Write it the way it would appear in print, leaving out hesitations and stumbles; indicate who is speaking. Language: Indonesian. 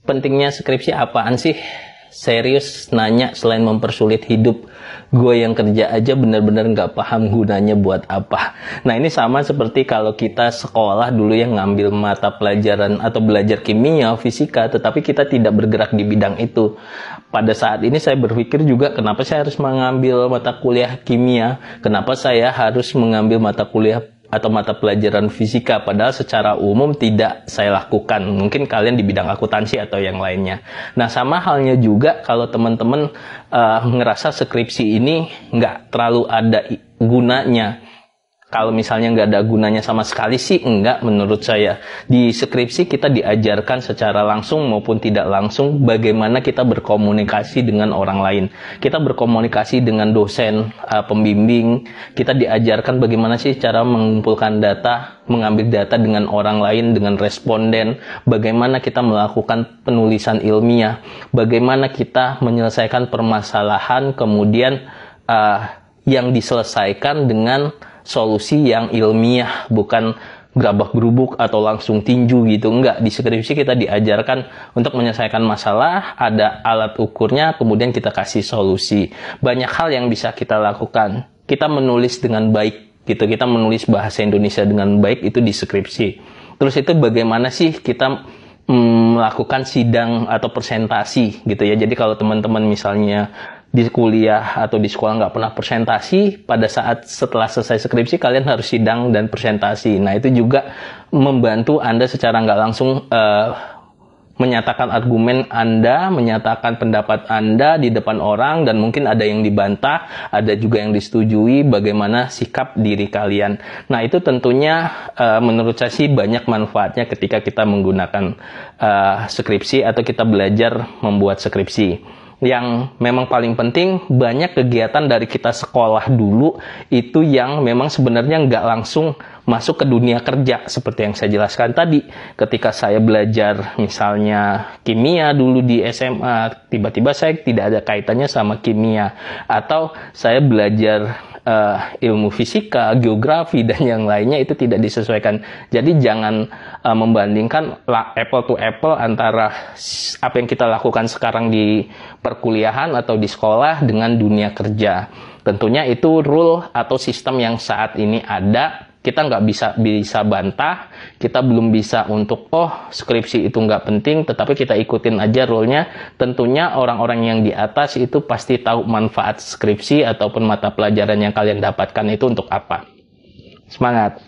Speaker 1: pentingnya skripsi apaan sih? Serius nanya, selain mempersulit hidup gue yang kerja aja bener-bener nggak paham gunanya buat apa. Nah ini sama seperti kalau kita sekolah dulu yang ngambil mata pelajaran atau belajar kimia, fisika, tetapi kita tidak bergerak di bidang itu. Pada saat ini saya berpikir juga, kenapa saya harus mengambil mata kuliah kimia, kenapa saya harus mengambil mata kuliah atau mata pelajaran fisika, padahal secara umum tidak saya lakukan. Mungkin kalian di bidang akuntansi atau yang lainnya. Nah, sama halnya juga kalau teman-teman ngerasa skripsi ini nggak terlalu ada gunanya. Kalau misalnya nggak ada gunanya sama sekali sih, enggak menurut saya. Di skripsi kita diajarkan secara langsung maupun tidak langsung bagaimana kita berkomunikasi dengan orang lain. Kita berkomunikasi dengan dosen, pembimbing. Kita diajarkan bagaimana sih cara mengumpulkan data, mengambil data dengan orang lain, dengan responden. Bagaimana kita melakukan penulisan ilmiah. Bagaimana kita menyelesaikan permasalahan kemudian yang diselesaikan dengan solusi yang ilmiah, bukan gerabak gerubuk atau langsung tinju gitu. Enggak, di skripsi kita diajarkan untuk menyelesaikan masalah, ada alat ukurnya, kemudian kita kasih solusi. Banyak hal yang bisa kita lakukan. Kita menulis dengan baik gitu, kita menulis bahasa Indonesia dengan baik itu di skripsi. Terus itu bagaimana sih kita melakukan sidang atau presentasi gitu ya. Jadi kalau teman-teman misalnya di kuliah atau di sekolah nggak pernah presentasi, pada saat setelah selesai skripsi kalian harus sidang dan presentasi. Nah itu juga membantu Anda secara nggak langsung menyatakan argumen Anda, menyatakan pendapat Anda di depan orang, dan mungkin ada yang dibantah, ada juga yang disetujui, bagaimana sikap diri kalian. Nah itu tentunya menurut saya sih banyak manfaatnya ketika kita menggunakan skripsi atau kita belajar membuat skripsi. Yang memang paling penting, banyak kegiatan dari kita sekolah dulu itu yang memang sebenarnya nggak langsung masuk ke dunia kerja. Seperti yang saya jelaskan tadi, ketika saya belajar misalnya kimia dulu di SMA, tiba-tiba saya tidak ada kaitannya sama kimia. Atau saya belajar ilmu fisika, geografi, dan yang lainnya itu tidak disesuaikan. Jadi jangan membandingkan apple to apple antara apa yang kita lakukan sekarang di perkuliahan atau di sekolah dengan dunia kerja. Tentunya itu rule atau sistem yang saat ini ada. Kita nggak bisa bantah, kita belum bisa untuk skripsi itu nggak penting, tetapi kita ikutin aja rule-nya. Tentunya orang-orang yang di atas itu pasti tahu manfaat skripsi ataupun mata pelajaran yang kalian dapatkan itu untuk apa. Semangat!